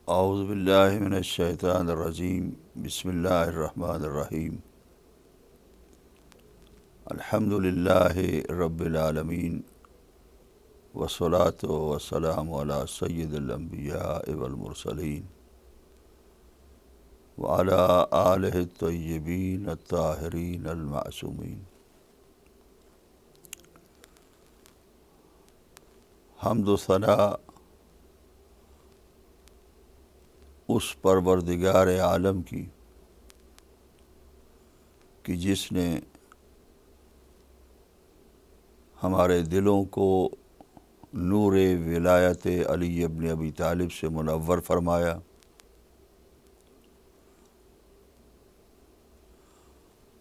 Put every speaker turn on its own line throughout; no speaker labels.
اعوذ باللہ من الشیطان الرجیم بسم اللہ الرحمن الرحیم الحمد للہ رب العالمین والصلاة والسلام علی سید الانبیاء والمرسلین وعلی آلہ الطیبین الطاہرین المعصومین۔ حمد و ثنا اس پروردگار عالم کی کہ جس نے ہمارے دلوں کو نور ولایت علی ابن ابی طالب سے منور فرمایا،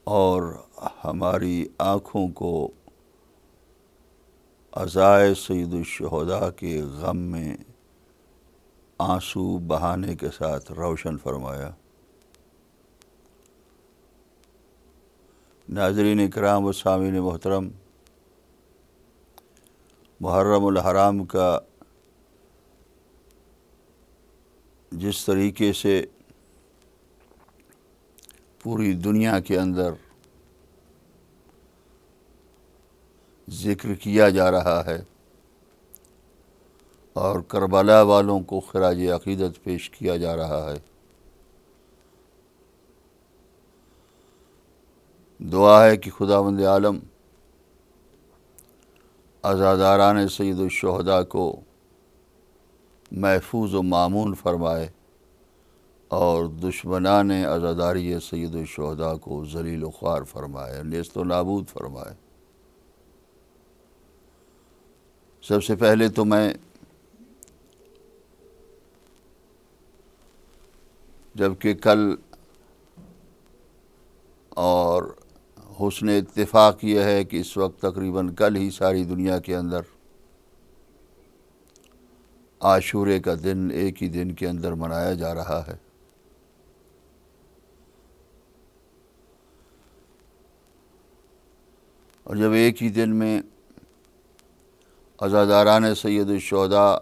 اور ہماری آنکھوں کو عزائے سید الشہداء کے غم میں آنسو بہانے کے ساتھ روشن فرمایا۔ ناظرین کرام و سامعین محترم، محرم الحرام کا جس طریقے سے پوری دنیا کے اندر ذکر کیا جا رہا ہے اور کربلا والوں کو خراج عقیدت پیش کیا جا رہا ہے، دعا ہے کہ خداوند عالم عزاداران سید الشہداء کو محفوظ و مامون فرمائے اور دشمنان عزاداری سید الشہداء کو ذلیل و خوار فرمائے، نیست و نابود فرمائے۔ سب سے پہلے تو میں جبکہ کل اور حسن اتفاق یہ ہے کہ اس وقت تقریباً کل ہی ساری دنیا کے اندر عاشورے کا دن ایک ہی دن کے اندر منایا جا رہا ہے، اور جب ایک ہی دن میں عزاداران سید الشہداء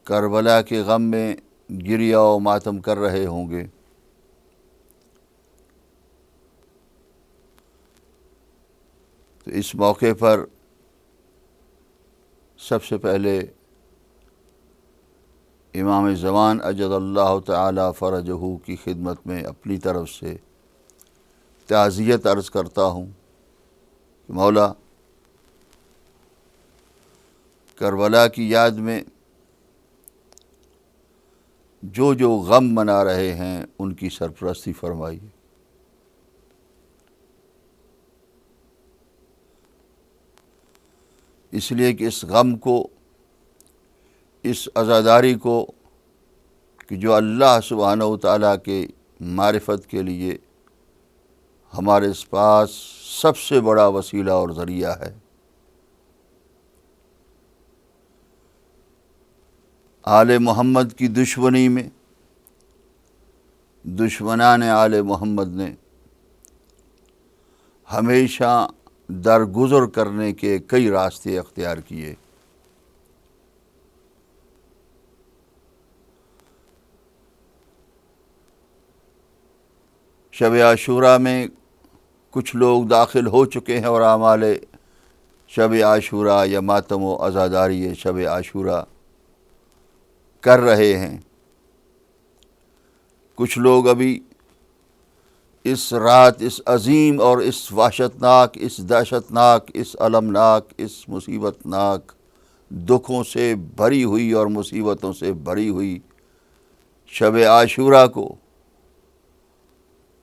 کربلا کے غم میں گریہ و ماتم کر رہے ہوں گے، تو اس موقع پر سب سے پہلے امام زمان اجل اللہ تعالی فرجہ کی خدمت میں اپنی طرف سے تعزیت عرض کرتا ہوں کہ مولا کربلا کی یاد میں جو جو غم منا رہے ہیں ان کی سرپرستی فرمائیے۔ اس لیے کہ اس غم کو، اس عزاداری کو کہ جو اللہ سبحانہ و تعالیٰ کے معرفت کے لیے ہمارے پاس سب سے بڑا وسیلہ اور ذریعہ ہے، آل محمد کی دشمنی میں دشمنان آل محمد نے ہمیشہ درگزر کرنے کے کئی راستے اختیار کیے۔ شب عاشوراء میں کچھ لوگ داخل ہو چکے ہیں اور اعمال شب عاشوراء یا ماتم و عزاداری شب عاشوراء کر رہے ہیں، کچھ لوگ ابھی اس رات، اس عظیم اور اس وحشتناک، اس دہشتناک، اس المناک، اس مصیبتناک دکھوں سے بھری ہوئی اور مصیبتوں سے بھری ہوئی شب عاشوراء کو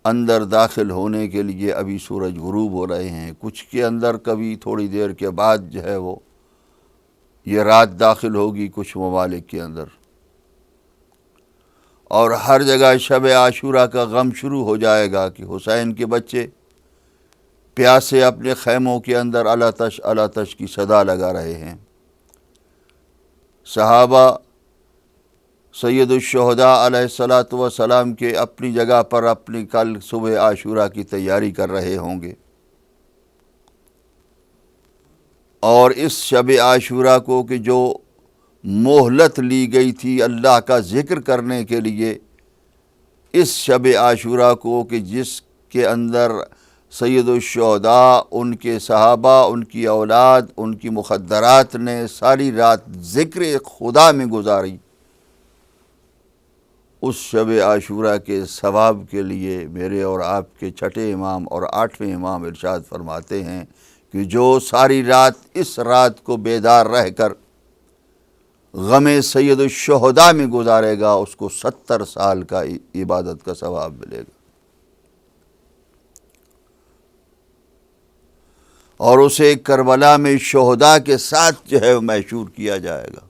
اندر داخل ہونے کے لیے ابھی سورج غروب ہو رہے ہیں، کچھ کے اندر کبھی تھوڑی دیر کے بعد جو ہے وہ یہ رات داخل ہوگی کچھ ممالک کے اندر، اور ہر جگہ شب عاشوراء کا غم شروع ہو جائے گا کہ حسین کے بچے پیاسے اپنے خیموں کے اندر الاتش الاتش کی صدا لگا رہے ہیں، صحابہ سید الشہداء علیہ الصلاۃ والسلام کے اپنی جگہ پر اپنی کل صبح عاشوراء کی تیاری کر رہے ہوں گے، اور اس شب عاشوراء کو کہ جو مہلت لی گئی تھی اللہ کا ذکر کرنے کے لیے اس شب عاشورہ کو، کہ جس کے اندر سید الشہداء، ان کے صحابہ، ان کی اولاد، ان کی مخدرات نے ساری رات ذکر خدا میں گزاری، اس شب عاشورہ کے ثواب کے لیے میرے اور آپ کے چھٹے امام اور 8ویں امام ارشاد فرماتے ہیں کہ جو ساری رات اس رات کو بیدار رہ کر غم سید الشہداء میں گزارے گا، اس کو 70 سال کا عبادت کا ثواب ملے گا، اور اسے کربلا میں شہداء کے ساتھ جو ہے محشور کیا جائے گا۔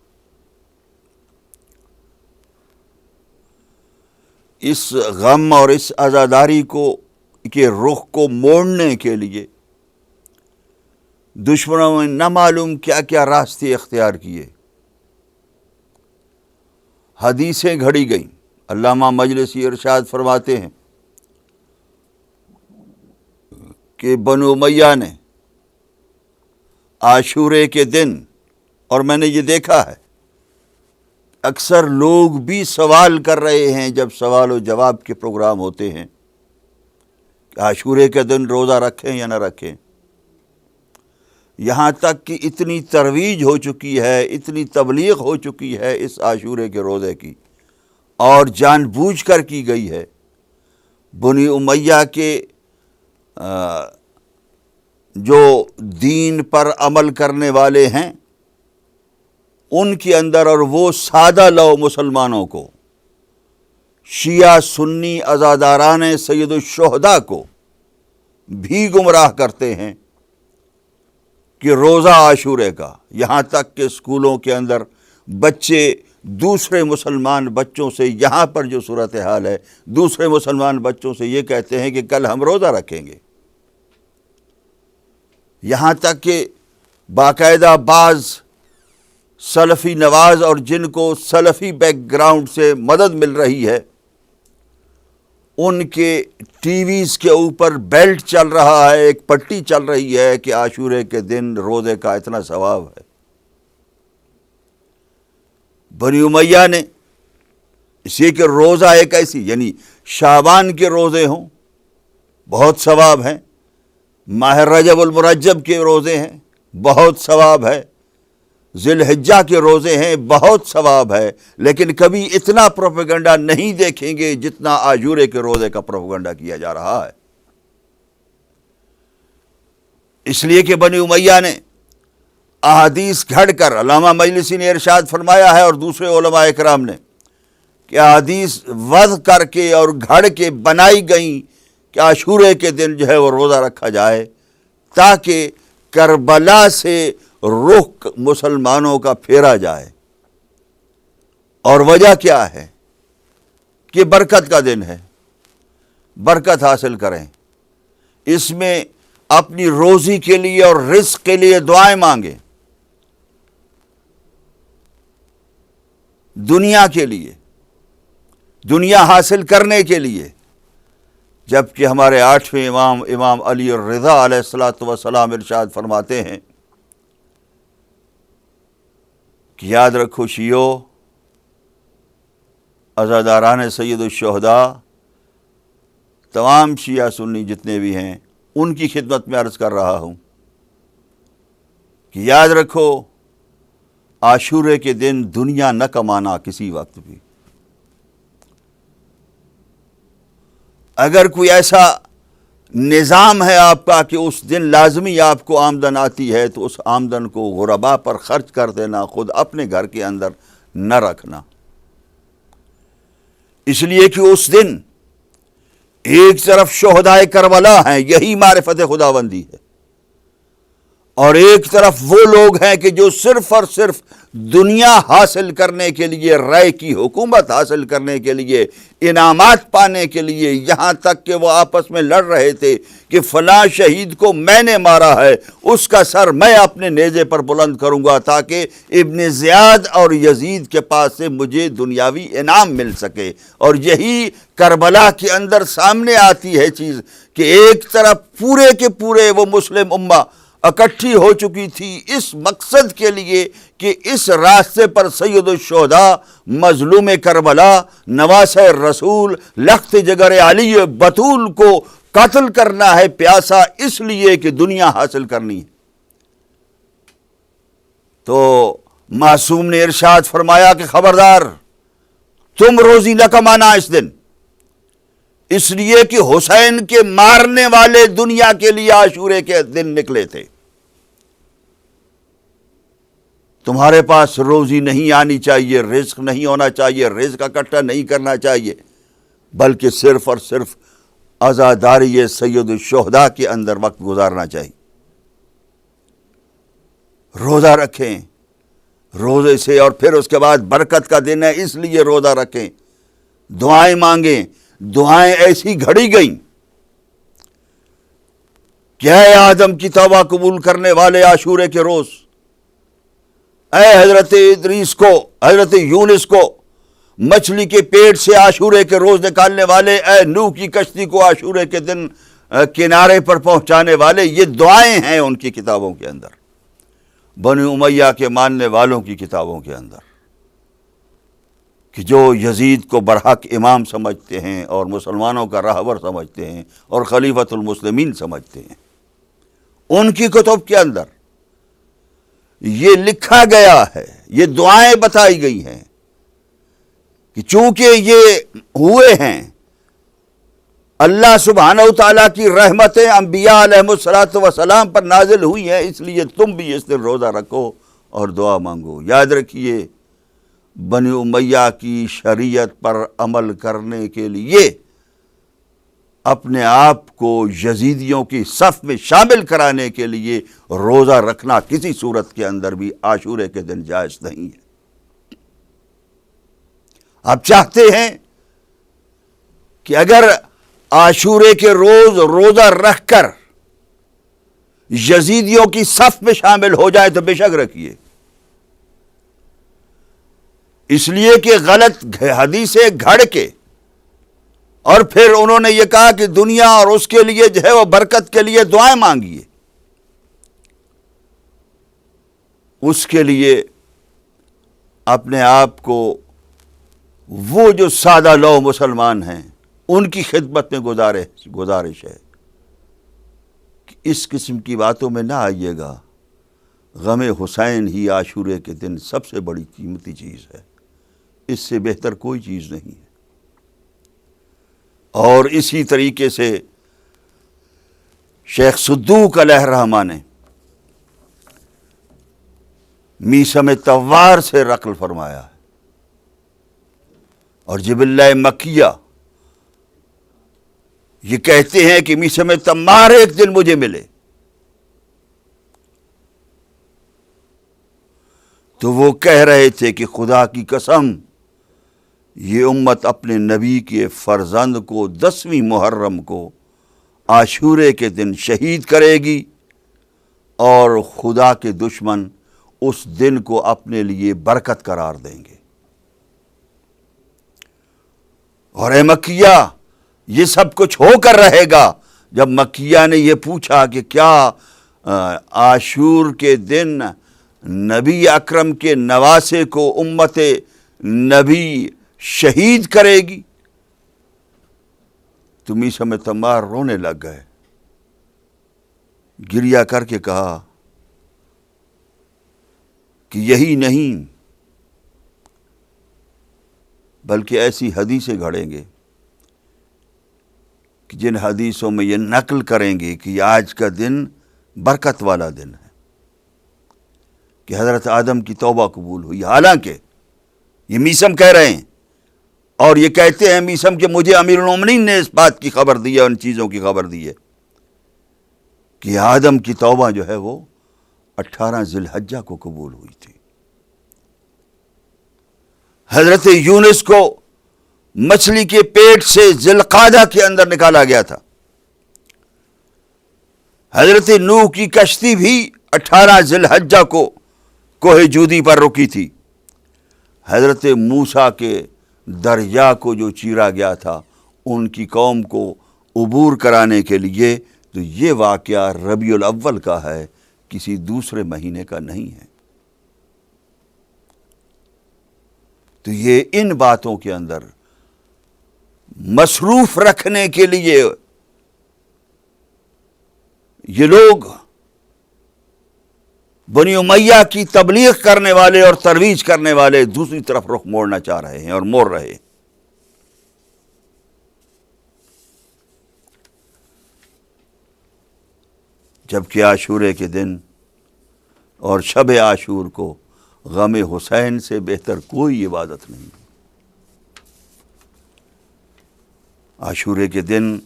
اس غم اور اس عزاداری کے رخ کو موڑنے کے لیے دشمنوں نے نہ معلوم کیا کیا راستے اختیار کیے، حدیثیں گھڑی گئیں۔ علامہ مجلسی ارشاد فرماتے ہیں کہ بنو امیہ نے عاشورے کے دن، اور میں نے یہ دیکھا ہے اکثر لوگ بھی سوال کر رہے ہیں جب سوال و جواب کے پروگرام ہوتے ہیں کہ عاشورے کے دن روزہ رکھیں یا نہ رکھیں، یہاں تک کہ اتنی ترویج ہو چکی ہے، اتنی تبلیغ ہو چکی ہے اس عاشورے کے روزے کی، اور جان بوجھ کر کی گئی ہے۔ بنی امیہ کے جو دین پر عمل کرنے والے ہیں ان کے اندر، اور وہ سادہ لو مسلمانوں کو، شیعہ سنی عزاداران سید الشہداء کو بھی گمراہ کرتے ہیں کہ روزہ عاشورے کا، یہاں تک کہ اسکولوں کے اندر بچے دوسرے مسلمان بچوں سے، یہاں پر جو صورتحال ہے، دوسرے مسلمان بچوں سے یہ کہتے ہیں کہ کل ہم روزہ رکھیں گے، یہاں تک کہ باقاعدہ بعض سلفی نواز اور جن کو سلفی بیک گراؤنڈ سے مدد مل رہی ہے، ان کے ٹی ویز کے اوپر بیلٹ چل رہا ہے، ایک پٹی چل رہی ہے کہ عاشورے کے دن روزے کا اتنا ثواب ہے۔ بنی امیہ نے اس لیے کہ روزہ ایک ایسی، یعنی شعبان کے روزے ہوں بہت ثواب ہیں، ماہ رجب المرجب کے روزے ہیں بہت ثواب ہے، ذی الحجہ کے روزے ہیں بہت ثواب ہے، لیکن کبھی اتنا پروپیگنڈا نہیں دیکھیں گے جتنا عاشورے کے روزے کا پروپیگنڈا کیا جا رہا ہے۔ اس لیے کہ بنی امیہ نے احادیث گھڑ کر، علامہ مجلسی نے ارشاد فرمایا ہے اور دوسرے علماء اکرام نے، کہ احادیث وضع کر کے اور گھڑ کے بنائی گئیں کہ عاشورے کے دن جو ہے وہ روزہ رکھا جائے تاکہ کربلا سے رخ مسلمانوں کا پھیرا جائے۔ اور وجہ کیا ہے کہ برکت کا دن ہے، برکت حاصل کریں، اس میں اپنی روزی کے لیے اور رزق کے لیے دعائیں مانگیں، دنیا کے لیے، دنیا حاصل کرنے کے لیے، جبکہ ہمارے 8ویں امام علی الرضا علیہ السلام ارشاد فرماتے ہیں کہ یاد رکھو شیعو، عزاداران سید الشہداء، تمام شیعہ سنی جتنے بھی ہیں ان کی خدمت میں عرض کر رہا ہوں کہ یاد رکھو عاشورے کے دن دنیا نہ کمانا کسی وقت بھی۔ اگر کوئی ایسا نظام ہے آپ کا کہ اس دن لازمی آپ کو آمدن آتی ہے تو اس آمدن کو غربا پر خرچ کر دینا، خود اپنے گھر کے اندر نہ رکھنا، اس لیے کہ اس دن ایک طرف شہدائے کربلا ہیں، یہی معرفت خداوندی ہے، اور ایک طرف وہ لوگ ہیں کہ جو صرف اور صرف دنیا حاصل کرنے کے لیے، رائے کی حکومت حاصل کرنے کے لیے، انعامات پانے کے لیے، یہاں تک کہ وہ آپس میں لڑ رہے تھے کہ فلاں شہید کو میں نے مارا ہے، اس کا سر میں اپنے نیزے پر بلند کروں گا تاکہ ابن زیاد اور یزید کے پاس سے مجھے دنیاوی انعام مل سکے۔ اور یہی کربلا کے اندر سامنے آتی ہے چیز کہ ایک طرف پورے کے پورے وہ مسلم امہ اکٹھی ہو چکی تھی اس مقصد کے لیے کہ اس راستے پر سید الشہداء، مظلوم کربلا، نواسہ رسول، لخت جگر علی بطول کو قتل کرنا ہے پیاسا اس لیے کہ دنیا حاصل کرنی ہے۔ تو معصوم نے ارشاد فرمایا کہ خبردار، تم روزی نہ کمانا اس دن، اس لیے کہ حسین کے مارنے والے دنیا کے لیے عاشورے کے دن نکلے تھے۔ تمہارے پاس روزی نہیں آنی چاہیے، رزق نہیں ہونا چاہیے، رزق اکٹھا نہیں کرنا چاہیے، بلکہ صرف اور صرف عزاداری سید الشہداء کے اندر وقت گزارنا چاہیے۔ روزہ رکھیں روزے سے، اور پھر اس کے بعد برکت کا دن ہے اس لیے روزہ رکھیں، دعائیں مانگیں۔ دعائیں ایسی گھڑی گئیں کہ اے آدم کی توبہ قبول کرنے والے عاشورے کے روز، اے حضرت ادریس کو، حضرت یونس کو مچھلی کے پیٹ سے عاشورے کے روز نکالنے والے، اے نوح کی کشتی کو عاشورے کے دن کنارے پر پہنچانے والے، یہ دعائیں ہیں ان کی کتابوں کے اندر، بنی امیہ کے ماننے والوں کی کتابوں کے اندر، کہ جو یزید کو برحق امام سمجھتے ہیں اور مسلمانوں کا رہبر سمجھتے ہیں اور خلیفۃ المسلمین سمجھتے ہیں، ان کی کتب کے اندر یہ لکھا گیا ہے، یہ دعائیں بتائی گئی ہیں کہ چونکہ یہ ہوئے ہیں، اللہ سبحانہ وتعالیٰ کی رحمتیں انبیاء علیہم الصلاۃ والسلام پر نازل ہوئی ہیں، اس لیے تم بھی اس دن روزہ رکھو اور دعا مانگو۔ یاد رکھیے، بنی امیہ کی شریعت پر عمل کرنے کے لیے اپنے آپ کو یزیدیوں کی صف میں شامل کرانے کے لیے روزہ رکھنا کسی صورت کے اندر بھی عاشورے کے دن جائز نہیں ہے۔ آپ چاہتے ہیں کہ اگر عاشورے کے روز روزہ رکھ کر یزیدیوں کی صف میں شامل ہو جائے تو بے شک رکھیے، اس لیے کہ غلط حدیثیں گھڑ کے اور پھر انہوں نے یہ کہا کہ دنیا اور اس کے لیے جو ہے وہ برکت کے لیے دعائیں مانگیے، اس کے لیے اپنے آپ کو وہ جو سادہ لو مسلمان ہیں ان کی خدمت میں گزارش ہے کہ اس قسم کی باتوں میں نہ آئیے گا۔ غم حسین ہی عاشورے کے دن سب سے بڑی قیمتی چیز ہے، اس سے بہتر کوئی چیز نہیں ہے۔ اور اسی طریقے سے شیخ صدوق علیہ الرحمہ نے میثم توار سے نقل فرمایا ہے، اور جبلہ مکیہ یہ کہتے ہیں کہ میثم تمار ایک دن مجھے ملے تو وہ کہہ رہے تھے کہ خدا کی قسم، یہ امت اپنے نبی کے فرزند کو 10ویں محرم کو عاشورے کے دن شہید کرے گی، اور خدا کے دشمن اس دن کو اپنے لیے برکت قرار دیں گے۔ اور اے مکیہ، یہ سب کچھ ہو کر رہے گا۔ جب مکیہ نے یہ پوچھا کہ کیا عاشور کے دن نبی اکرم کے نواسے کو امت نبی شہید کرے گی، تو میثم تمار رونے لگ گئے، گریہ کر کے کہا کہ یہی نہیں بلکہ ایسی حدیثیں گھڑیں گے کہ جن حدیثوں میں یہ نقل کریں گے کہ آج کا دن برکت والا دن ہے، کہ حضرت آدم کی توبہ قبول ہوئی، حالانکہ یہ میثم کہہ رہے ہیں، اور یہ کہتے ہیں میثم کہ مجھے امیر المومنین نے اس بات کی خبر دی ہے، ان چیزوں کی خبر دی ہے کہ آدم کی توبہ جو ہے وہ 18 ذی الحجہ کو قبول ہوئی تھی، حضرت یونس کو مچھلی کے پیٹ سے ذی القعدہ کے اندر نکالا گیا تھا، حضرت نوح کی کشتی بھی 18 ذی الحجہ کو کوہ جودی پر رکی تھی، حضرت موسیٰ کے دریا کو جو چیرا گیا تھا ان کی قوم کو عبور کرانے کے لیے، تو یہ واقعہ ربیع الاول کا ہے کسی دوسرے مہینے کا نہیں ہے۔ تو یہ ان باتوں کے اندر مصروف رکھنے کے لیے یہ لوگ بنی امیہ کی تبلیغ کرنے والے اور ترویج کرنے والے دوسری طرف رخ موڑنا چاہ رہے ہیں اور موڑ رہے ہیں۔ جبکہ عاشورے کے دن اور شب عاشور کو غم حسین سے بہتر کوئی عبادت نہیں۔ عاشورے کے دن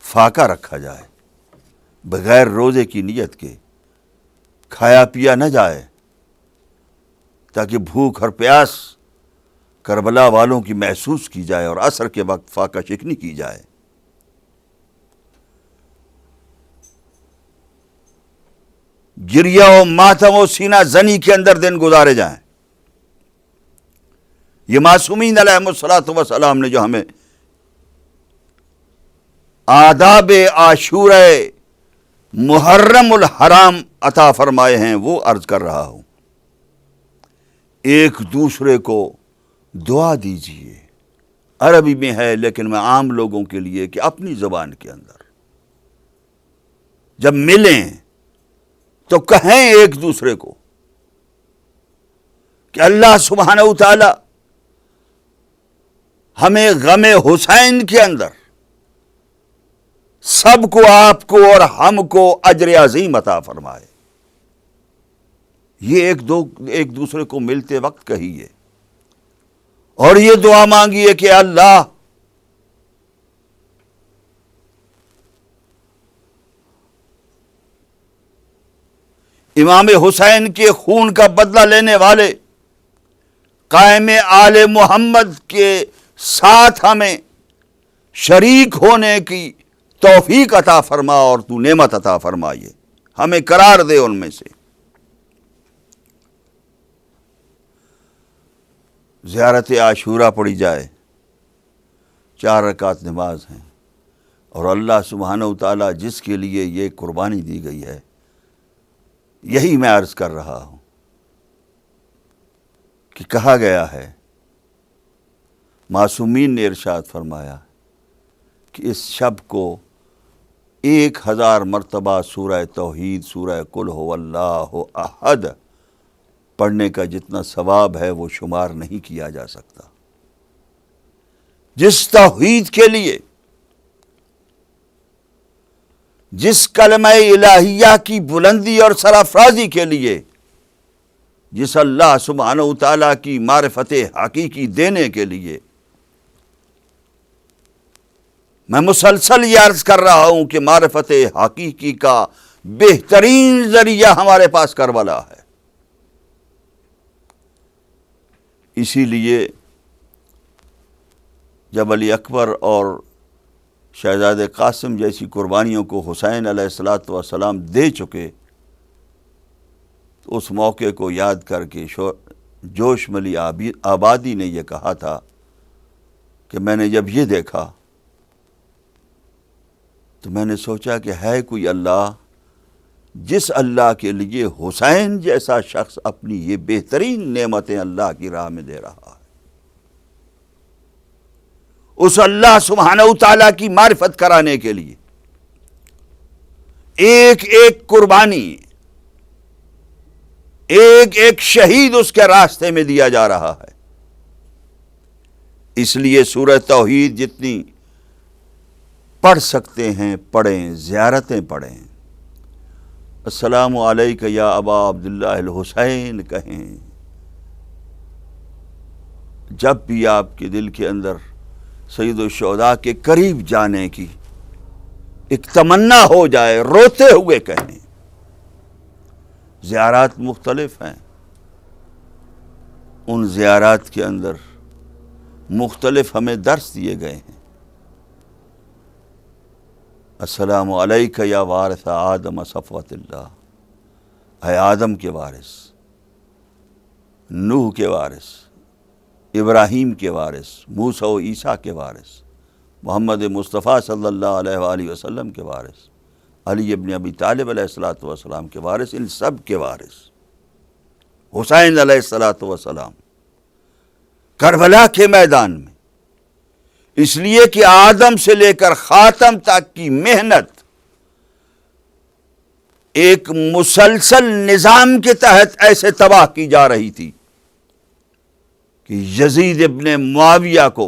فاقہ رکھا جائے، بغیر روزے کی نیت کے کھایا پیا نہ جائے، تاکہ بھوک اور پیاس کربلا والوں کی محسوس کی جائے اور عصر کے وقت فاقہ شکنی کی جائے۔ گریہ و ماتم و سینہ زنی کے اندر دن گزارے جائیں۔ یہ معصومین علیہم الصلاۃ والسلام نے جو ہمیں آداب عاشورہ محرم الحرام عطا فرمائے ہیں وہ عرض کر رہا ہوں۔ ایک دوسرے کو دعا دیجئے، عربی میں ہے لیکن میں عام لوگوں کے لیے کہ اپنی زبان کے اندر جب ملیں تو کہیں ایک دوسرے کو کہ اللہ سبحانہ و تعالی ہمیں غم حسین کے اندر سب کو، آپ کو اور ہم کو اجر عظیم عطا فرمائے۔ یہ ایک دوسرے کو ملتے وقت کہیے اور یہ دعا مانگیے کہ اللہ امام حسین کے خون کا بدلہ لینے والے قائم آل محمد کے ساتھ ہمیں شریک ہونے کی توفیق عطا فرما اور تو نعمت عطا فرمائیے، ہمیں قرار دے ان میں سے۔ زیارت عاشورہ پڑھی جائے، 4 رکعت نماز ہیں، اور اللہ سبحانہ و تعالیٰ جس کے لیے یہ قربانی دی گئی ہے، یہی میں عرض کر رہا ہوں کہ کہا گیا ہے، معصومین نے ارشاد فرمایا کہ اس شب کو 1000 مرتبہ سورہ توحید، سورہ قل هو اللہ احد پڑھنے کا جتنا ثواب ہے وہ شمار نہیں کیا جا سکتا۔ جس توحید کے لیے، جس کلمہ الہیہ کی بلندی اور سرافرازی کے لیے، جس اللہ سبحانہ و تعالیٰ کی معرفت حقیقی دینے کے لیے میں مسلسل یہ عرض کر رہا ہوں کہ معرفت حقیقی کا بہترین ذریعہ ہمارے پاس کربلا ہے۔ اسی لیے جب علی اکبر اور شہزادہ قاسم جیسی قربانیوں کو حسین علیہ الصلاۃ والسلام دے چکے، تو اس موقع کو یاد کر کے جوش ملی آبادی نے یہ کہا تھا کہ میں نے جب یہ دیکھا تو میں نے سوچا کہ ہے کوئی اللہ جس اللہ کے لیے حسین جیسا شخص اپنی یہ بہترین نعمتیں اللہ کی راہ میں دے رہا ہے۔ اس اللہ سبحانہ و تعالیٰ کی معرفت کرانے کے لیے ایک ایک قربانی، ایک ایک شہید اس کے راستے میں دیا جا رہا ہے۔ اس لیے سورہ توحید جتنی پڑھ سکتے ہیں پڑھیں، زیارتیں پڑھیں، السلام علیک یا ابا عبداللہ الحسین کہیں۔ جب بھی آپ کے دل کے اندر سید الشہداء کے قریب جانے کی ایک تمنا ہو جائے، روتے ہوئے کہیں۔ زیارات مختلف ہیں، ان زیارات کے اندر مختلف ہمیں درس دیے گئے ہیں۔ السلام علیک یا وارث آدم صفوت اللہ، اے آدم کے وارث، نوح کے وارث، ابراہیم کے وارث، موسیٰ و عیسیٰ کے وارث، محمد مصطفیٰ صلی اللہ علیہ وآلہ وسلم کے وارث، علی ابن ابی طالب علیہ الصلوۃ والسلام کے وارث، ان سب کے وارث حسین علیہ الصلوۃ والسلام کربلا کے میدان میں، اس لیے کہ آدم سے لے کر خاتم تک کی محنت ایک مسلسل نظام کے تحت ایسے تباہ کی جا رہی تھی کہ یزید ابن معاویہ کو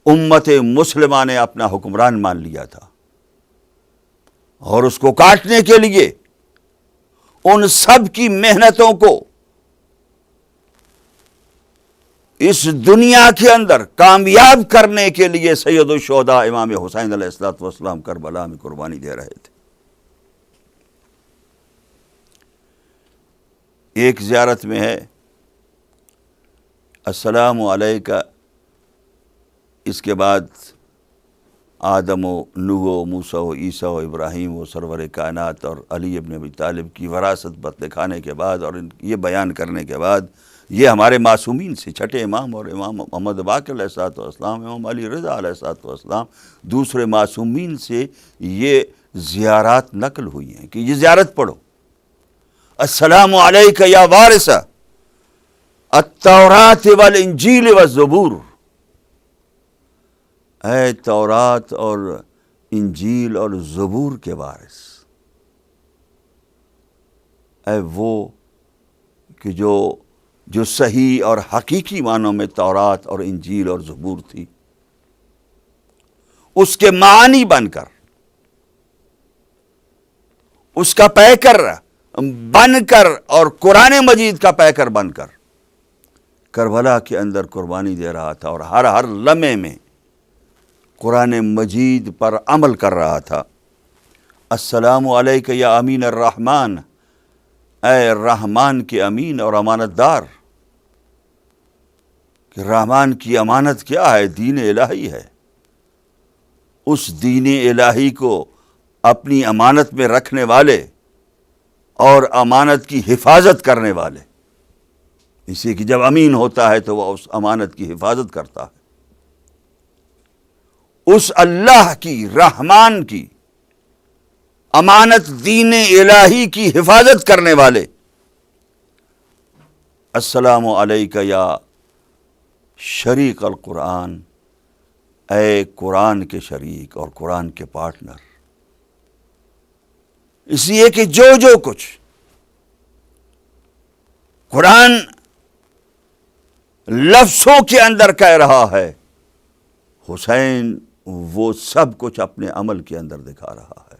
امت مسلمہ نے اپنا حکمران مان لیا تھا، اور اس کو کاٹنے کے لیے ان سب کی محنتوں کو اس دنیا کے اندر کامیاب کرنے کے لیے سید الشہداء امام حسین علیہ الصلوۃ والسلام کربلا میں قربانی دے رہے تھے۔ ایک زیارت میں ہے السلام علیکہ، اس کے بعد آدم و نوح و موسیٰ و عیسیٰ و ابراہیم و سرور کائنات اور علی ابن ابی طالب کی وراثت دکھانے کے بعد اور یہ بیان کرنے کے بعد، یہ ہمارے معصومین سے چھٹے امام اور امام محمد باقر علیہ الصلوۃ والسلام، امام علی رضا علیہ الصلوۃ والسلام، دوسرے معصومین سے یہ زیارات نقل ہوئی ہیں کہ یہ زیارت پڑھو، السلام علیکہ یا وارث التوراۃ والانجیل والزبور، اے تورات اور انجیل اور زبور کے وارث، اے وہ کہ جو صحیح اور حقیقی معنوں میں تورات اور انجیل اور زبور تھی، اس کے معنی بن کر، اس کا پیکر بن کر اور قرآن مجید کا پیکر بن کر کربلا کے اندر قربانی دے رہا تھا، اور ہر لمحے میں قرآن مجید پر عمل کر رہا تھا۔ السلام علیکہ یا امین الرحمن، اے رحمان کے امین اور امانت دار، کہ رحمان کی امانت کیا ہے؟ دین الہی ہے، اس دین الہی کو اپنی امانت میں رکھنے والے اور امانت کی حفاظت کرنے والے، اسی کہ جب امین ہوتا ہے تو وہ اس امانت کی حفاظت کرتا ہے، اس اللہ کی، رحمان کی امانت دین الہی کی حفاظت کرنے والے، السلام علیکہ یا شریک القرآن، اے قرآن کے شریک اور قرآن کے پارٹنر، اس لیے کہ جو کچھ قرآن لفظوں کے اندر کہہ رہا ہے، حسین وہ سب کچھ اپنے عمل کے اندر دکھا رہا ہے۔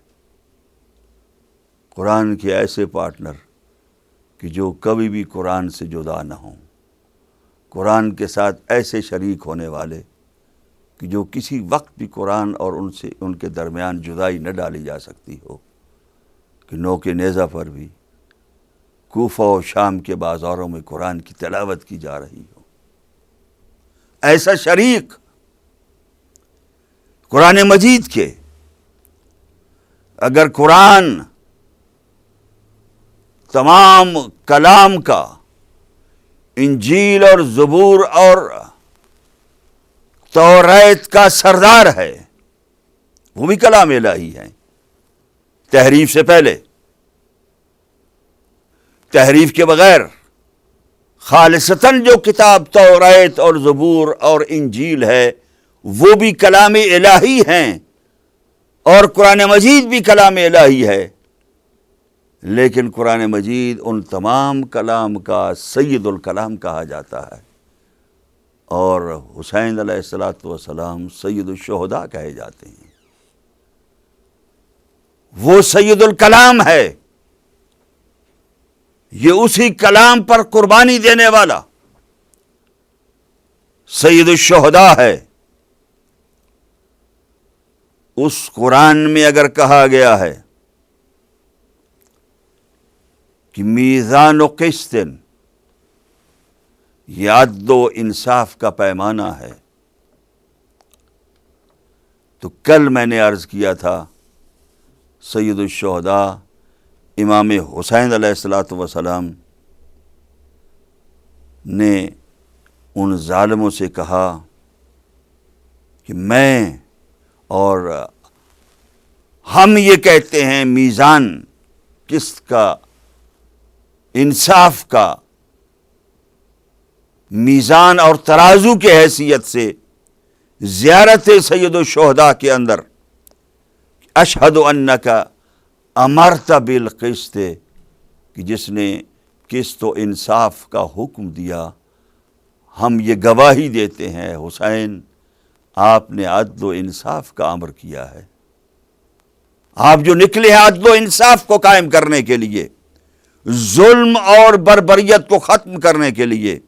قرآن کے ایسے پارٹنر کہ جو کبھی بھی قرآن سے جدا نہ ہوں، قرآن کے ساتھ ایسے شریک ہونے والے کہ جو کسی وقت بھی قرآن اور ان کے درمیان جدائی نہ ڈالی جا سکتی ہو، کہ نوک نیزہ پر بھی کوفہ و شام کے بازاروں میں قرآن کی تلاوت کی جا رہی ہو، ایسا شریک قرآن مجید کے۔ اگر قرآن تمام کلام کا، انجیل اور زبور اور توریت کا سردار ہے، وہ بھی کلام الہی ہے تحریف سے پہلے، تحریف کے بغیر خالصتاً جو کتاب توریت اور زبور اور انجیل ہے وہ بھی کلام الہی ہیں، اور قرآن مجید بھی کلام الہی ہے، لیکن قرآن مجید ان تمام کلام کا سید الکلام کہا جاتا ہے، اور حسین علیہ الصلوۃ والسلام سید الشہداء کہے جاتے ہیں۔ وہ سید الکلام ہے، یہ اسی کلام پر قربانی دینے والا سید الشہداء ہے۔ اس قرآن میں اگر کہا گیا ہے کہ میزان و قسط، یہ عدل و انصاف کا پیمانہ ہے، تو کل میں نے عرض کیا تھا سید الشہداء امام حسین علیہ الصلوۃ والسلام نے ان ظالموں سے کہا کہ میں اور ہم یہ کہتے ہیں میزان قسط کا، انصاف کا، میزان اور ترازو کے حیثیت سے زیارت سید الشہداء کے اندر اشہد انک امرت بالقسط، کہ جس نے قسط و انصاف کا حکم دیا، ہم یہ گواہی دیتے ہیں حسین آپ نے عدل و انصاف کا امر کیا ہے، آپ جو نکلے ہیں عدل و انصاف کو قائم کرنے کے لیے، ظلم اور بربریت کو ختم کرنے کے لیے۔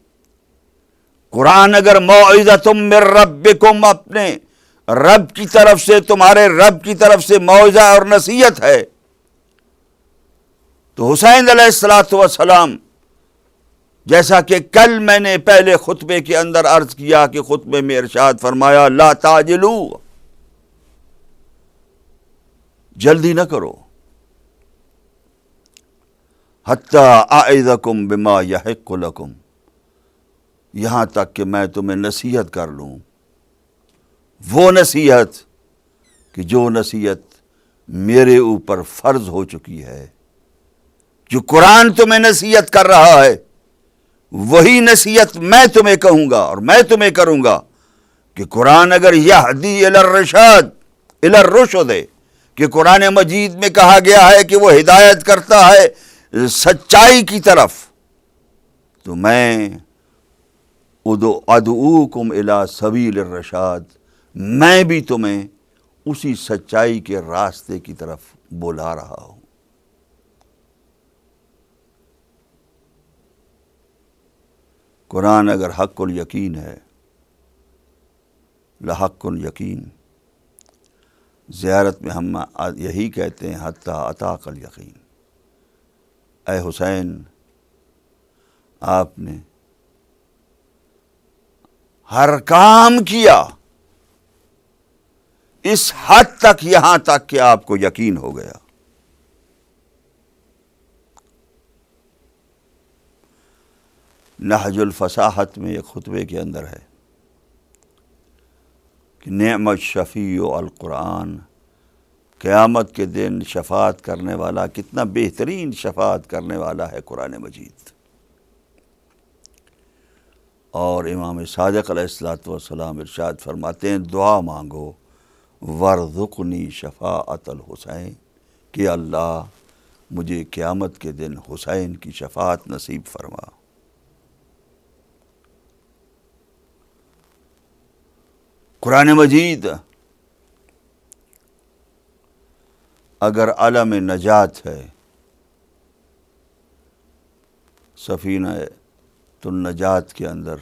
قرآن اگر موعظۃ من ربکم، اپنے رب کی طرف سے، تمہارے رب کی طرف سے موعظہ اور نصیحت ہے، تو حسین علیہ الصلوۃ والسلام، جیسا کہ کل میں نے پہلے خطبے کے اندر عرض کیا کہ خطبے میں ارشاد فرمایا لا تعجلوا، جلدی نہ کرو، حتی اعظکم بما یحق لکم، یہاں تک کہ میں تمہیں نصیحت کر لوں، وہ نصیحت کہ جو نصیحت میرے اوپر فرض ہو چکی ہے، جو قرآن تمہیں نصیحت کر رہا ہے، وہی نصیحت میں تمہیں کہوں گا اور میں تمہیں کروں گا کہ قرآن اگر یہدی الی الرشاد الی الرشد ہے، کہ قرآن مجید میں کہا گیا ہے کہ وہ ہدایت کرتا ہے سچائی کی طرف، تو میں ادعوکم الی سبیل الرشاد، میں بھی تمہیں اسی سچائی کے راستے کی طرف بلا رہا ہوں۔ قرآن اگر حق الیقین ہے، لحق الیقین، زیارت میں ہم یہی کہتے ہیں حتی اتاک الیقین، اے حسین آپ نے ہر کام کیا اس حد تک، یہاں تک کہ آپ کو یقین ہو گیا۔ نہج الفصاحت میں ایک خطبے کے اندر ہے کہ نعم الشفیع القرآن، قیامت کے دن شفاعت کرنے والا، کتنا بہترین شفاعت کرنے والا ہے قرآن مجید۔ اور امام صادق علیہ الصلوۃ والسلام ارشاد فرماتے ہیں دعا مانگو وارزقنی شفاعت الحسین، کہ اللہ مجھے قیامت کے دن حسین کی شفاعت نصیب فرما۔ قرآن مجید اگر علم نجات ہے، سفینہ النجات کے اندر،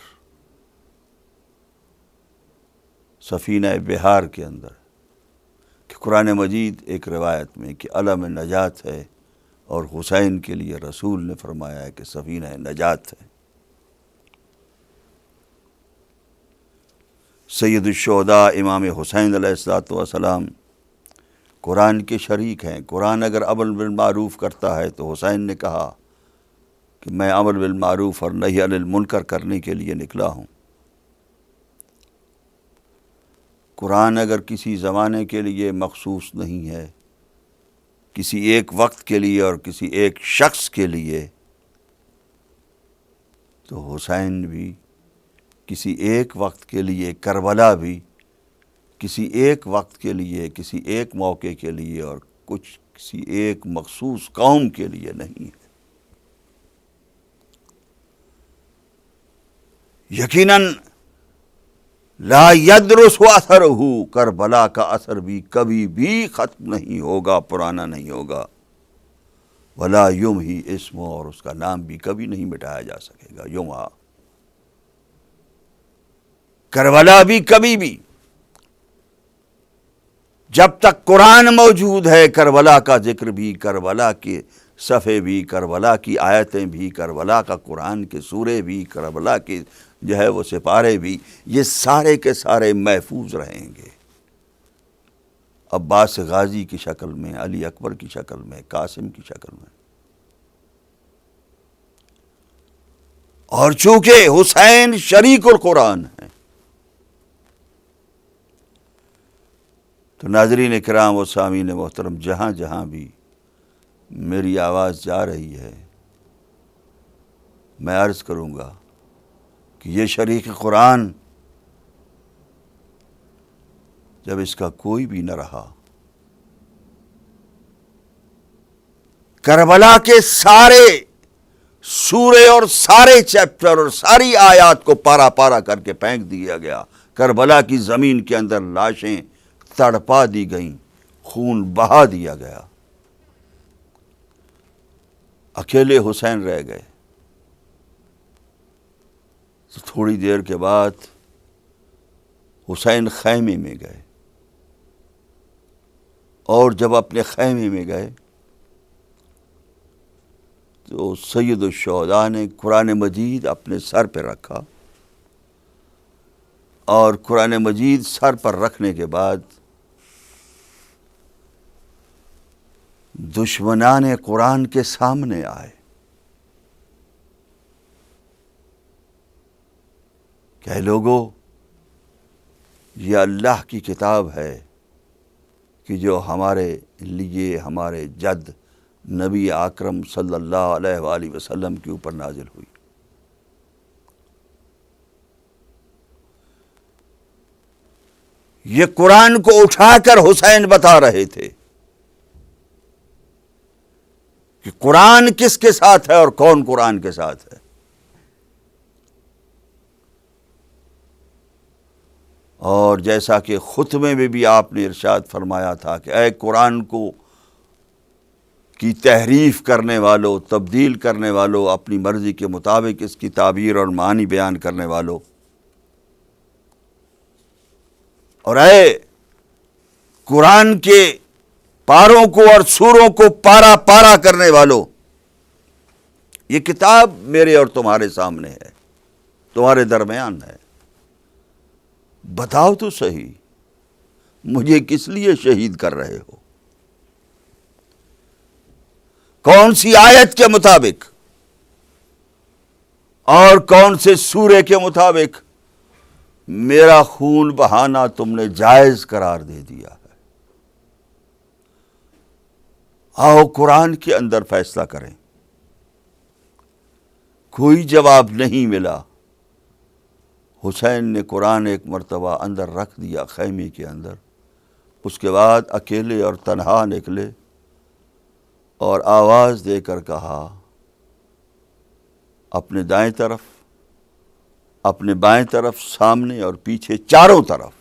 سفینہ بحار کے اندر، کہ قرآن مجید ایک روایت میں کہ علم نجات ہے، اور حسین کے لیے رسول نے فرمایا ہے کہ سفینہ نجات ہے۔ سید الشہداء امام حسین علیہ الصلوۃ والسلام قرآن کے شریک ہیں۔ قرآن اگر امر بالمعروف کرتا ہے تو حسین نے کہا کہ میں امر بالمعروف اور نہی عن المنکر کرنے کے لیے نکلا ہوں۔ قرآن اگر کسی زمانے کے لیے مخصوص نہیں ہے، کسی ایک وقت کے لیے اور کسی ایک شخص کے لیے، تو حسین بھی کسی ایک وقت کے لیے، کربلا بھی کسی ایک وقت کے لیے، کسی ایک موقع کے لیے، اور کسی ایک مخصوص قوم کے لیے نہیں ہے۔ یقیناً لا یدرس اثرہ، کربلا کا اثر بھی کبھی بھی ختم نہیں ہوگا، پرانا نہیں ہوگا۔ ولا یمحی اسمہ، اور اس کا نام بھی کبھی نہیں مٹایا جا سکے گا۔ یمحا، کربلا بھی کبھی بھی، جب تک قرآن موجود ہے، کربلا کا ذکر بھی، کربلا کے صفحے بھی، کربلا کی آیتیں بھی، کربلا کا قرآن کے سورے بھی، کربلا کے جو ہے وہ سپارے بھی، یہ سارے کے سارے محفوظ رہیں گے، عباس غازی کی شکل میں، علی اکبر کی شکل میں، قاسم کی شکل میں۔ اور چونکہ حسین شریک القرآن ہیں، تو ناظرین کرام و سامعین محترم، جہاں جہاں بھی میری آواز جا رہی ہے، میں عرض کروں گا کہ یہ شریک قرآن جب اس کا کوئی بھی نہ رہا، کربلا کے سارے سورے اور سارے چیپٹر اور ساری آیات کو پارا پارا کر کے پھینک دیا گیا، کربلا کی زمین کے اندر لاشیں تڑپا دی گئیں، خون بہا دیا گیا، اکیلے حسین رہ گئے۔ تو تھوڑی دیر کے بعد حسین خیمے میں گئے، اور جب اپنے خیمے میں گئے تو سید الشہداء نے قرآن مجید اپنے سر پہ رکھا، اور قرآن مجید سر پر رکھنے کے بعد دشمنان قرآن کے سامنے آئے کہ لوگو، یہ اللہ کی کتاب ہے کہ جو ہمارے لیے ہمارے جد نبی اکرم صلی اللہ علیہ وآلہ وسلم کے اوپر نازل ہوئی۔ یہ قرآن کو اٹھا کر حسین بتا رہے تھے کہ قرآن کس کے ساتھ ہے اور کون قرآن کے ساتھ ہے۔ اور جیسا کہ خطبے میں بھی آپ نے ارشاد فرمایا تھا کہ اے قرآن کو کی تحریف کرنے والوں، تبدیل کرنے والوں، اپنی مرضی کے مطابق اس کی تعبیر اور معنی بیان کرنے والوں، اور اے قرآن کے پاروں کو اور سوروں کو پارا پارا کرنے والوں، یہ کتاب میرے اور تمہارے سامنے ہے، تمہارے درمیان ہے، بتاؤ تو صحیح مجھے کس لیے شہید کر رہے ہو؟ کون سی آیت کے مطابق اور کون سے سورے کے مطابق میرا خون بہانا تم نے جائز قرار دے دیا ہے؟ آؤ قرآن کے اندر فیصلہ کریں۔ کوئی جواب نہیں ملا۔ حسین نے قرآن ایک مرتبہ اندر رکھ دیا خیمے کے اندر، اس کے بعد اکیلے اور تنہا نکلے اور آواز دے کر کہا، اپنے دائیں طرف، اپنے بائیں طرف، سامنے اور پیچھے، چاروں طرف،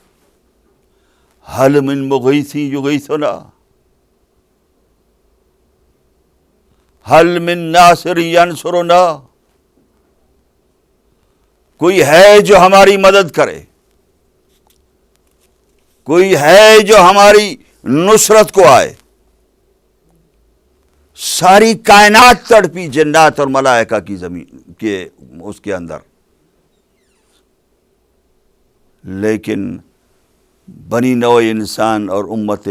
حل من مغیث یغیثنا، حل من ناصر ینصرنا، کوئی ہے جو ہماری مدد کرے، کوئی ہے جو ہماری نصرت کو آئے۔ ساری کائنات تڑپی جنات اور ملائکہ کی زمین کے اس کے اندر، لیکن بنی نوع انسان اور امت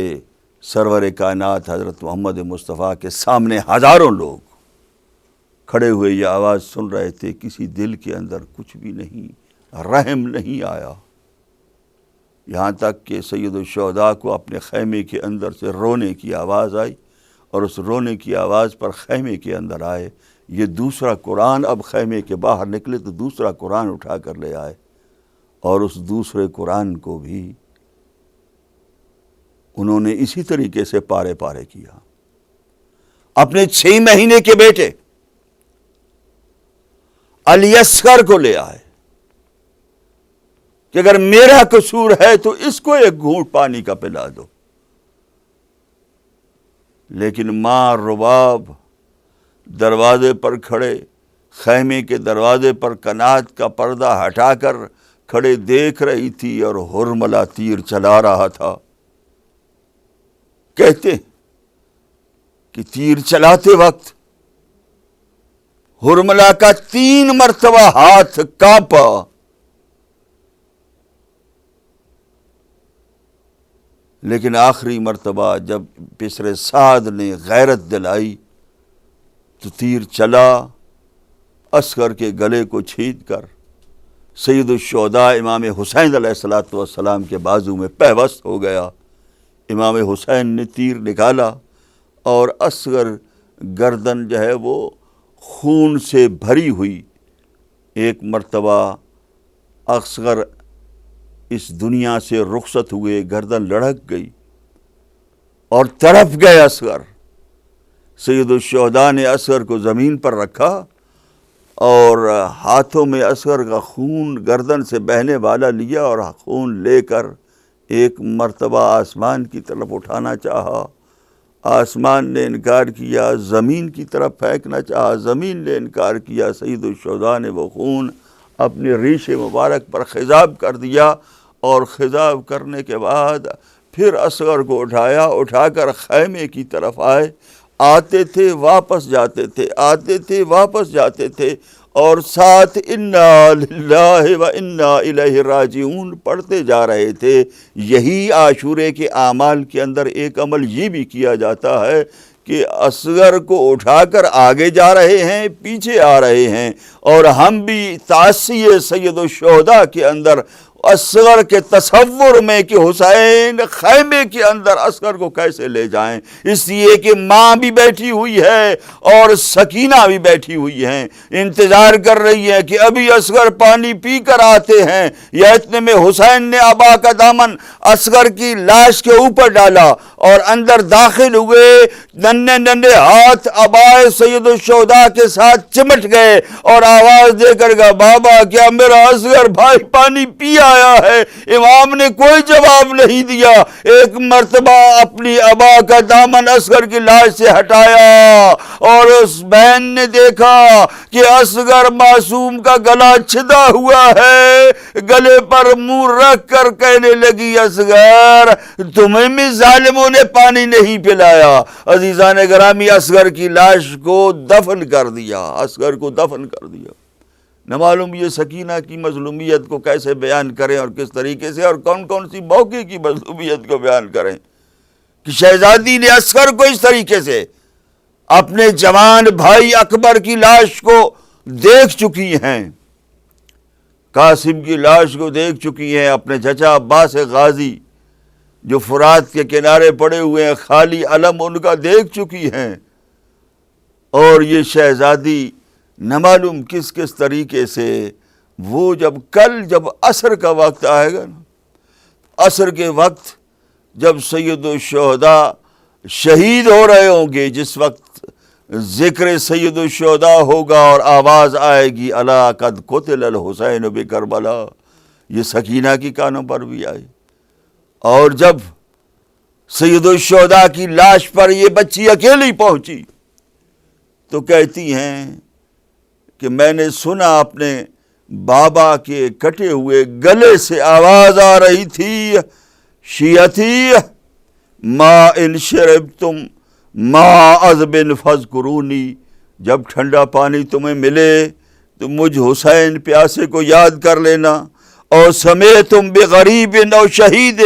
سرور کائنات حضرت محمد مصطفیٰ کے سامنے ہزاروں لوگ کھڑے ہوئے یہ آواز سن رہے تھے، کسی دل کے اندر کچھ بھی نہیں، رحم نہیں آیا، یہاں تک کہ سید الشہداء کو اپنے خیمے کے اندر سے رونے کی آواز آئی، اور اس رونے کی آواز پر خیمے کے اندر آئے۔ یہ دوسرا قرآن، اب خیمے کے باہر نکلے تو دوسرا قرآن اٹھا کر لے آئے، اور اس دوسرے قرآن کو بھی انہوں نے اسی طریقے سے پارے پارے کیا۔ اپنے 6 مہینے کے بیٹے علی اصغر کو لے آئے کہ اگر میرا قصور ہے تو اس کو ایک گھونٹ پانی کا پلا دو، لیکن ماں رباب دروازے پر کھڑے، خیمے کے دروازے پر کنات کا پردہ ہٹا کر کھڑے دیکھ رہی تھی، اور ہرملہ تیر چلا رہا تھا۔ کہتے کہ تیر چلاتے وقت ہرملہ کا 3 مرتبہ ہاتھ کانپا، لیکن آخری مرتبہ جب پسر سعد نے غیرت دلائی تو تیر چلا، اصغر کے گلے کو چھید کر سید الشہداء امام حسین علیہ السلام کے بازو میں پیوست ہو گیا۔ امام حسین نے تیر نکالا اور اصغر گردن جو ہے وہ خون سے بھری ہوئی. ایک مرتبہ اصغر اس دنیا سے رخصت ہوئے، گردن لڑھک گئی اور تڑپ گئے اصغر. سید الشہداء نے اصغر کو زمین پر رکھا اور ہاتھوں میں اصغر کا خون گردن سے بہنے والا لیا اور خون لے کر ایک مرتبہ آسمان کی طرف اٹھانا چاہا. آسمان نے انکار کیا. زمین کی طرف پھینکنا چاہا، زمین نے انکار کیا. سید الشہداء نے وہ خون اپنے ریش مبارک پر خضاب کر دیا اور خضاب کرنے کے بعد پھر اصغر کو اٹھا کر خیمے کی طرف آئے. آتے تھے واپس جاتے تھے، آتے تھے واپس جاتے تھے، اور ساتھ انا للہ و انا الیہ راجعون پڑھتے جا رہے تھے. یہی عاشورے کے اعمال کے اندر ایک عمل یہ بھی کیا جاتا ہے کہ اصغر کو اٹھا کر آگے جا رہے ہیں، پیچھے آ رہے ہیں، اور ہم بھی تعصی سید الشہداء کے اندر اصغر کے تصور میں کہ حسین خیمے کے اندر اصغر کو کیسے لے جائیں، اس لیے کہ ماں بھی بیٹھی ہوئی ہے اور سکینہ بھی بیٹھی ہوئی ہیں، انتظار کر رہی ہے کہ ابھی اصغر پانی پی کر آتے ہیں. یا اتنے میں حسین نے ابا کا دامن اصغر کی لاش کے اوپر ڈالا اور اندر داخل ہوئے. ننھے ننھے ہاتھ ابائے سید الشہداء کے ساتھ چمٹ گئے اور آواز دے کر کہا بابا کیا میرا اصغر بھائی پانی پی آیا ہے؟ امام نے کوئی جواب نہیں دیا. ایک مرتبہ اپنی ابا کا دامن اصغر کی لاش سے ہٹایا اور اس بہن نے دیکھا کہ اصغر معصوم کا گلا چھدا ہوا ہے. گلے پر منہ رکھ کر کہنے لگی اصغر تمہیں بھی ظالموں نے پانی نہیں پلایا. عزیزان گرامی اصغر کی لاش کو دفن کر دیا، اصغر کو دفن کر دیا. نہ معلوم یہ سکینہ کی مظلومیت کو کیسے بیان کریں اور کس طریقے سے، اور کون کون سی موقع کی مظلومیت کو بیان کریں کہ شہزادی نے اصغر کو اس طریقے سے اپنے جوان بھائی اکبر کی لاش کو دیکھ چکی ہیں، قاسم کی لاش کو دیکھ چکی ہیں، اپنے چچا عباس غازی جو فرات کے کنارے پڑے ہوئے ہیں خالی علم ان کا دیکھ چکی ہیں. اور یہ شہزادی نہ معلوم کس کس طریقے سے وہ جب عصر کا وقت آئے گا نا، عصر کے وقت جب سید الشہداء شہید ہو رہے ہوں گے، جس وقت ذکر سید الشہداء ہوگا اور آواز آئے گی الا قد قتل الحسین بکربلا، یہ سکینہ کی کانوں پر بھی آئی. اور جب سید الشہداء کی لاش پر یہ بچی اکیلی پہنچی تو کہتی ہیں کہ میں نے سنا اپنے بابا کے کٹے ہوئے گلے سے آواز آ رہی تھی شیعتی ما ان شربتم ما عذب فاذکرونی، جب ٹھنڈا پانی تمہیں ملے تو مجھ حسین پیاسے کو یاد کر لینا. اور سمیتم بغریب او شہید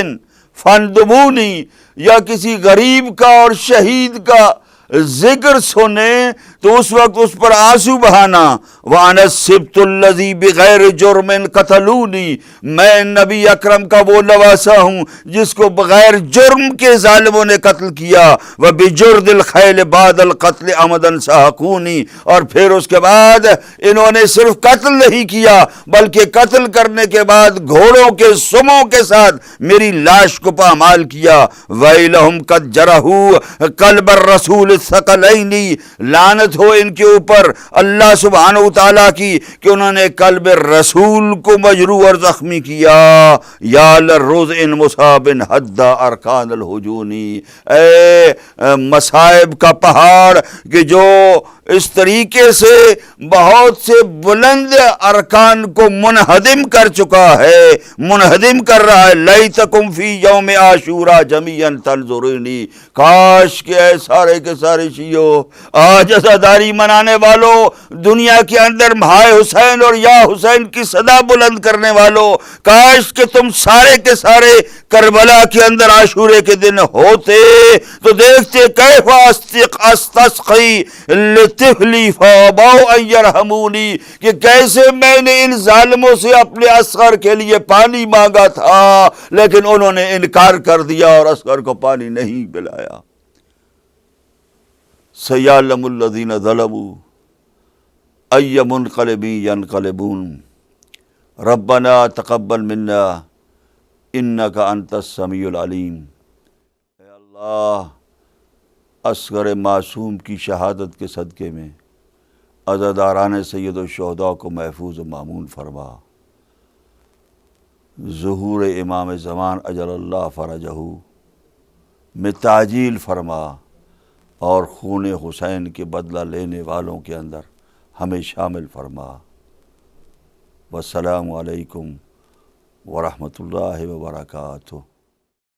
فاندبونی، یا کسی غریب کا اور شہید کا ذکر سنے تو اس وقت اس پر آنسو بہانا. وَأَنَا السِّبْتُ الَّذِي بِغَيْرِ جُرْمٍ قَتَلُونِي، میں نبی اکرم کا وہ نواسا ہوں جس کو بغیر جرم کے ظالموں نے قتل کیا. وَبِجُرْدِ الْخَيْلِ بَعْدَ الْقَتْلِ عَمْدًا سَحَقُونِي، اور پھر اس کے بعد انہوں نے صرف قتل نہیں کیا بلکہ قتل کرنے کے بعد گھوڑوں کے سموں کے ساتھ میری لاش کو پامال کیا. وَإِلَهُمْ قَدْ جَرَحُوا قَلْبَ الرَّسُولِ الثَّقَلَيْنِ، لعنت ہو ان کے اوپر اللہ سبحانہ وتعالیٰ کی کہ انہوں نے قلب رسول کو مجروح اور زخمی کیا. یا للرز ان مصاب حد ارکان الحجونی، اے مصائب کا پہاڑ کہ جو اس طریقے سے بہت سے بلند ارکان کو منہدم کر چکا ہے، منہدم کر رہا ہے. لیتکم فی یوم عاشورا جمیعا تنظرونی، کاش کہ اے سارے کے سارے شیعو، آج عزاداری منانے والوں، دنیا کے اندر ہائے حسین اور یا حسین کی صدا بلند کرنے والوں، کاش کہ تم سارے کے سارے کربلا کے اندر عاشورے کے دن ہوتے تو دیکھتے کیف استسقی طفلی فابوا ان یرحمونی، کہ کیسے میں نے ان ظالموں سے اپنے اصغر کے لیے پانی مانگا تھا لیکن انہوں نے انکار کر دیا اور اصغر کو پانی نہیں پلایا۔ سیعلم الذین ظلموا ای منقلب ینقلبون ربنا تقبل منا انک انت السمیع العلیم۔ اے اللہ، اصغر معصوم کی شہادت کے صدقے میں عزاداران سید الشہداء کو محفوظ و مامون فرما، ظہور امام زمان اجل اللہ فرجہ میں تعجیل فرما، اور خون حسین کے بدلہ لینے والوں کے اندر ہمیں شامل فرما۔ والسلام علیکم ورحمۃ اللہ وبرکاتہ۔